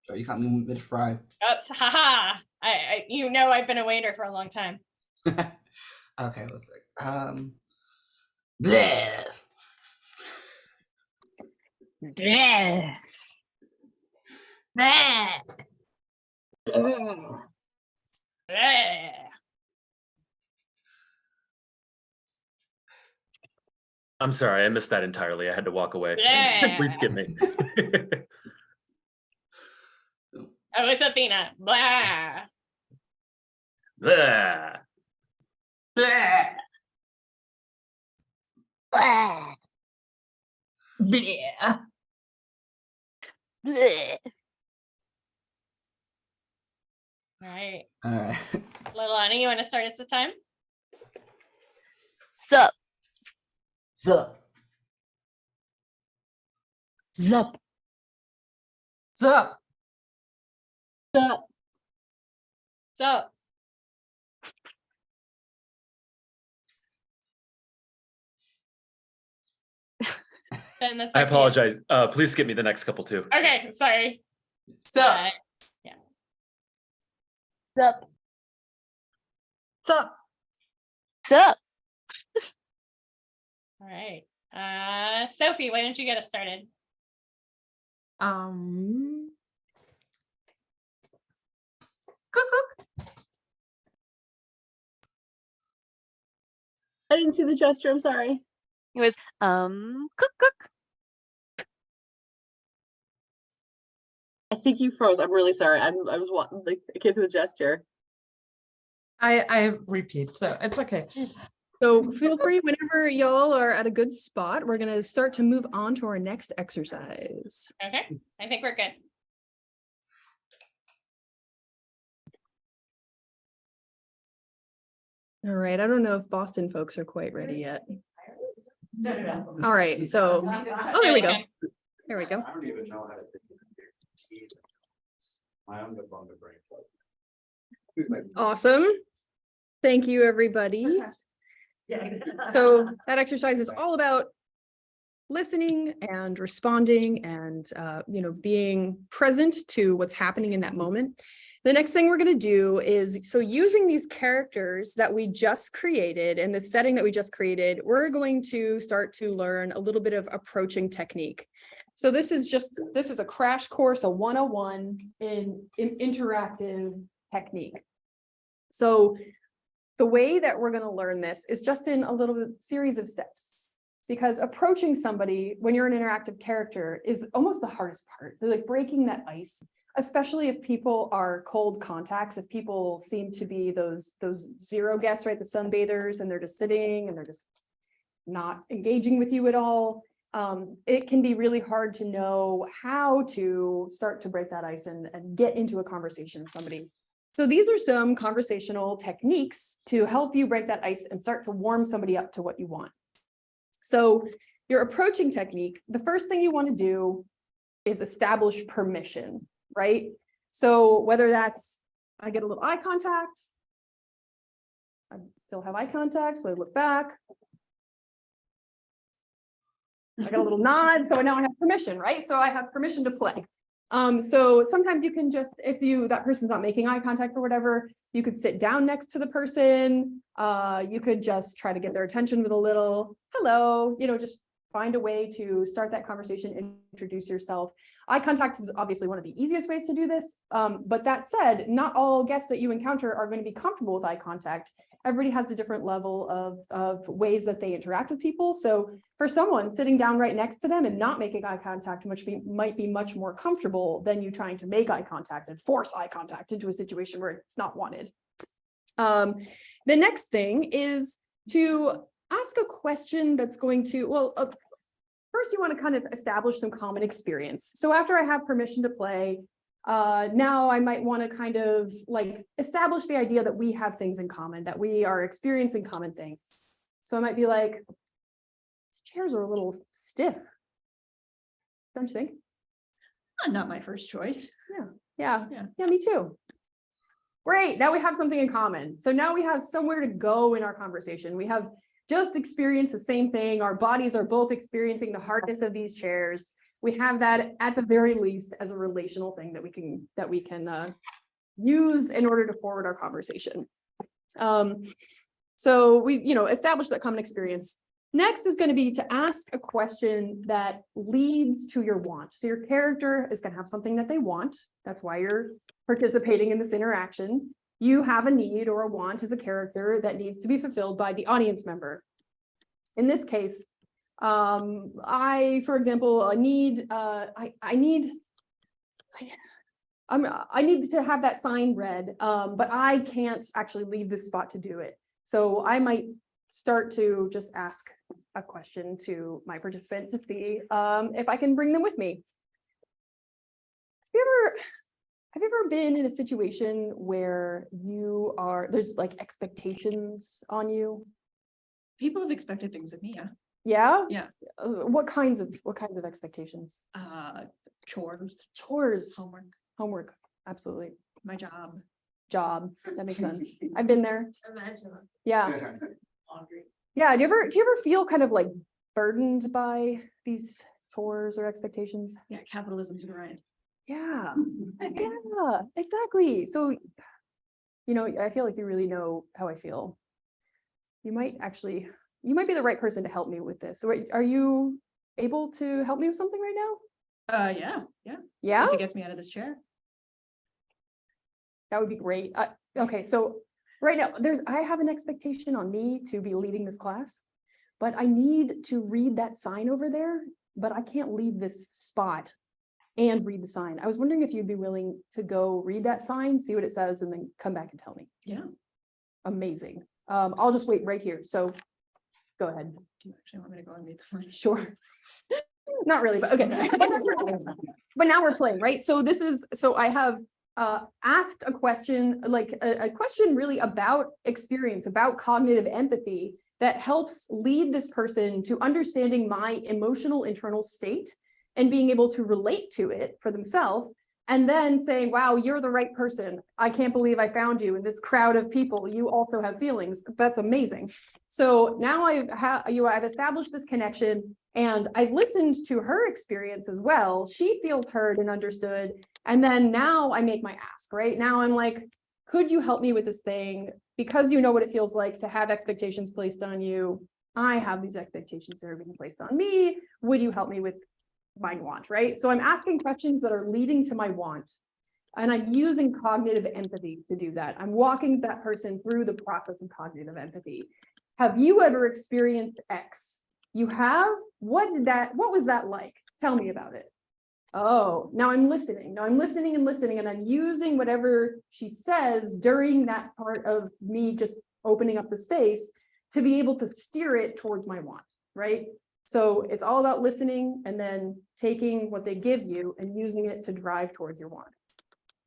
Sure, you caught me mid-fry. Oops, haha. You know I've been a waiter for a long time. Okay, let's see. Bleh. Bleh. Bleh. Bleh. I'm sorry, I missed that entirely. I had to walk away. Yeah. Please skip me. Oh, it's Athena. Blah. Blah. Blah. Blah. Bleh. Bleh. All right. All right. Leilani, you want to start us this time? Sup. Sup. Zup. Zup. Sup. So. Ben, that's I up to you. apologize. Please skip me the next couple too. Okay, sorry. Sup. Yeah. Sup. Sup. Sup. All right. Sophie, why don't you get us started? Cuckoo. I didn't see the gesture. I'm sorry. It was cook cook. I think you froze. I'm really sorry. I can't see the gesture. I repeat, so it's okay. So feel free whenever y'all are at a good spot. We're gonna start to move on to our next exercise. Okay, I think we're good. All right, I don't know if Boston folks are quite ready yet. No. All right, so, oh, there we go. There we go. I don't even know how to. Keys. I am the on the brain. Awesome. Thank you, everybody. So that exercise is all about listening and responding and, being present to what's happening in that moment. The next thing we're going to do is, so using these characters that we just created in the setting that we just created, we're going to start to learn a little bit of approaching technique. So this is a crash course, a 101 in interactive technique. So the way that we're going to learn this is just in a little series of steps, because approaching somebody when you're an interactive character is almost the hardest part. They're like breaking that ice, especially if people are cold contacts, if people seem to be those zero guests, right? The sunbathers, and they're just sitting and they're just not engaging with you at all. It can be really hard to know how to start to break that ice and get into a conversation with somebody. So these are some conversational techniques to help you break that ice and start to warm somebody up to what you want. So your approaching technique, the first thing you want to do is establish permission, right? So whether that's, I get a little eye contact, I still have eye contact, so I look back. I got a little nod, so now I have permission, right? So I have permission to play. So sometimes you can just, if that person's not making eye contact or whatever, you could sit down next to the person. You could just try to get their attention with a little hello, just find a way to start that conversation, introduce yourself. Eye contact is obviously one of the easiest ways to do this. But that said, not all guests that you encounter are going to be comfortable with eye contact. Everybody has a different level of ways that they interact with people. So for someone sitting down right next to them and not making eye contact might be much more comfortable than you trying to make eye contact and force eye contact into a situation where it's not wanted. The next thing is to ask a question that's going to, first you want to kind of establish some common experience. So after I have permission to play, now I might want to kind of like establish the idea that we have things in common, that we are experiencing common things. So I might be like, these chairs are a little stiff, don't you think? Not my first choice. Yeah, me too. Great, now we have something in common. So now we have somewhere to go in our conversation. We have just experienced the same thing. Our bodies are both experiencing the hardness of these chairs. We have that at the very least as a relational thing that we can use in order to forward our conversation. So we establish that common experience. Next is going to be to ask a question that leads to your want. So your character is going to have something that they want. That's why you're participating in this interaction. You have a need or a want as a character that needs to be fulfilled by the audience member. In this case, for example, I need to have that sign read, but I can't actually leave this spot to do it. So I might start to just ask a question to my participant to see if I can bring them with me. Have you ever been in a situation where there's like expectations on you? People have expected things of me, yeah. Yeah? Yeah. What kinds of expectations? Chores. Homework, absolutely. My job. That makes sense. I've been there. Imagine. Yeah. Laundry. Yeah. Do you ever feel kind of like burdened by these chores or expectations? Yeah, capitalism's a grind. Yeah. Yeah, exactly. So, I feel like you really know how I feel. You might be the right person to help me with this. So are you able to help me with something right now? Yeah. Yeah? If it gets me out of this chair. That would be great. Okay, so Right now, I have an expectation on me to be leading this class, but I need to read that sign over there, but I can't leave this spot and read the sign. I was wondering if you'd be willing to go read that sign, see what it says, and then come back and tell me. Yeah. Amazing. I'll just wait right here. So go ahead. Do you actually want me to go and read the sign? Sure. Not really, but okay. But now we're playing, right? So I have asked a question, like a question really about experience, about cognitive empathy that helps lead this person to understanding my emotional internal state and being able to relate to it for themselves. And then saying, wow, you're the right person. I can't believe I found you in this crowd of people. You also have feelings. That's amazing. So now I've established this connection and I've listened to her experience as well. She feels heard and understood. And then now I make my ask, right? Now I'm like, could you help me with this thing? Because you know what it feels like to have expectations placed on you. I have these expectations that are being placed on me. Would you help me with my want, right? So I'm asking questions that are leading to my want. And I'm using cognitive empathy to do that. I'm walking that person through the process of cognitive empathy. Have you ever experienced X? You have? What was that like? Tell me about it. Oh, now I'm listening. Now I'm listening and listening, and I'm using whatever she says during that part of me just opening up the space to be able to steer it towards my want, right? So it's all about listening and then taking what they give you and using it to drive towards your want.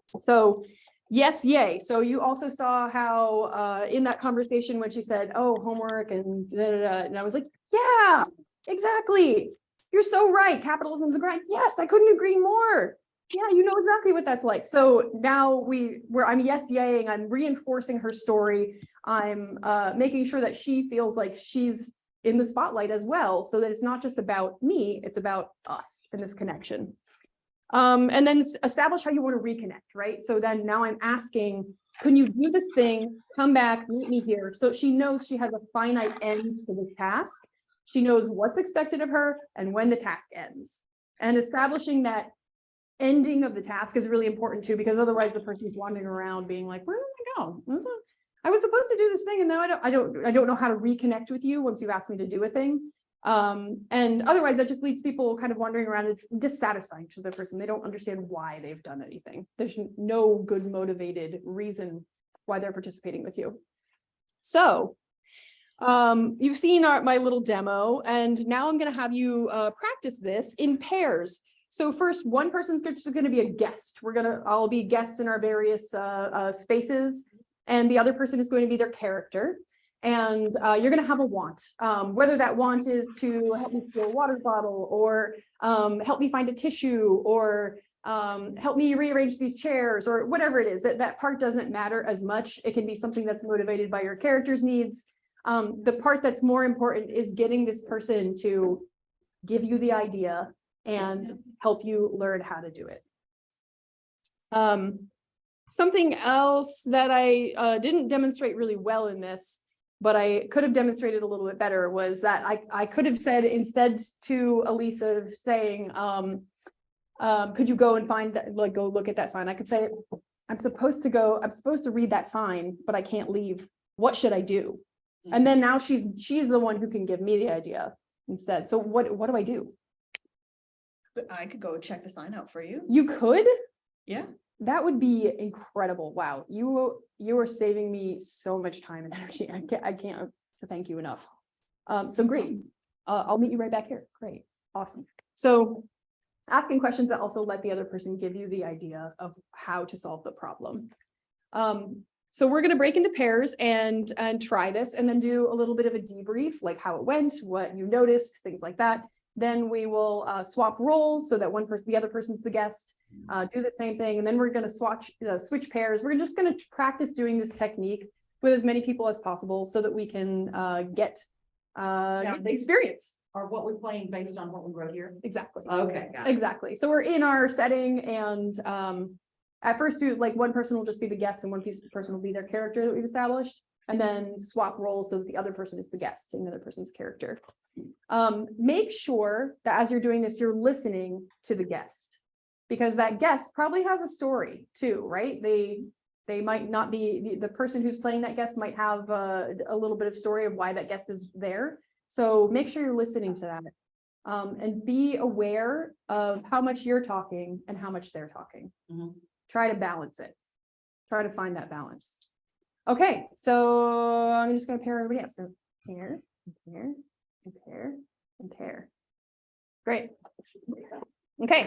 So yes, yay. So you also saw how in that conversation when she said, oh, homework and da, da, da, and I was like, yeah, exactly. You're so right. Capitalism's a grind. Yes, I couldn't agree more. Yeah, you know exactly what that's like. So now I'm yes yaying, I'm reinforcing her story. I'm making sure that she feels like she's in the spotlight as well, so that it's not just about me, it's about us in this connection. And then establish how you want to reconnect, right? So then now I'm asking, can you do this thing, come back, meet me here? So she knows she has a finite end to the task. She knows what's expected of her and when the task ends. And establishing that ending of the task is really important too, because otherwise the person's wandering around being like, where did I go? I was supposed to do this thing and now I don't know how to reconnect with you once you've asked me to do a thing. And otherwise that just leads people kind of wandering around. It's dissatisfying to the person. They don't understand why they've done anything. There's no good motivated reason why they're participating with you. So you've seen my little demo, and now I'm going to have you practice this in pairs. So first, one person's just going to be a guest. I'll be guests in our various spaces, and the other person is going to be their character. And you're going to have a want, whether that want is to help me fill a water bottle, or help me find a tissue, or help me rearrange these chairs, or whatever it is. That part doesn't matter as much. It can be something that's motivated by your character's needs. The part that's more important is getting this person to give you the idea and help you learn how to do it. Something else that I didn't demonstrate really well in this, but I could have demonstrated a little bit better, was that I could have said, instead to Elisa saying, could you go and find that, like, go look at that sign? I could say, I'm supposed to read that sign, but I can't leave. What should I do? And then now she's the one who can give me the idea instead. So what do I do? I could go check the sign out for you. You could? Yeah. That would be incredible. Wow. You are saving me so much time and energy. I can't so thank you enough. So great. I'll meet you right back here. Great. Awesome. So asking questions that also let the other person give you the idea of how to solve the problem. So we're going to break into pairs and try this, and then do a little bit of a debrief, like how it went, what you noticed, things like that. Then we will swap roles so that the other person's the guest, do the same thing. And then we're going to switch pairs. We're just going to practice doing this technique with as many people as possible so that we can get the experience. Are what we're playing based on what we wrote here? Exactly. Okay. Got it. Exactly. So we're in our setting, and at first, one person will just be the guest and one person will be their character that we've established, and then swap roles so that the other person is the guest and the other person's character. Make sure that as you're doing this, you're listening to the guest, because that guest probably has a story too, right? They might not be, the person who's playing that guest might have a little bit of story of why that guest is there. So make sure you're listening to that. And be aware of how much you're talking and how much they're talking. Try to balance it. Try to find that balance. Okay, so I'm just gonna pair everybody up. So pair, and pair, and pair, and pair. Great. Okay.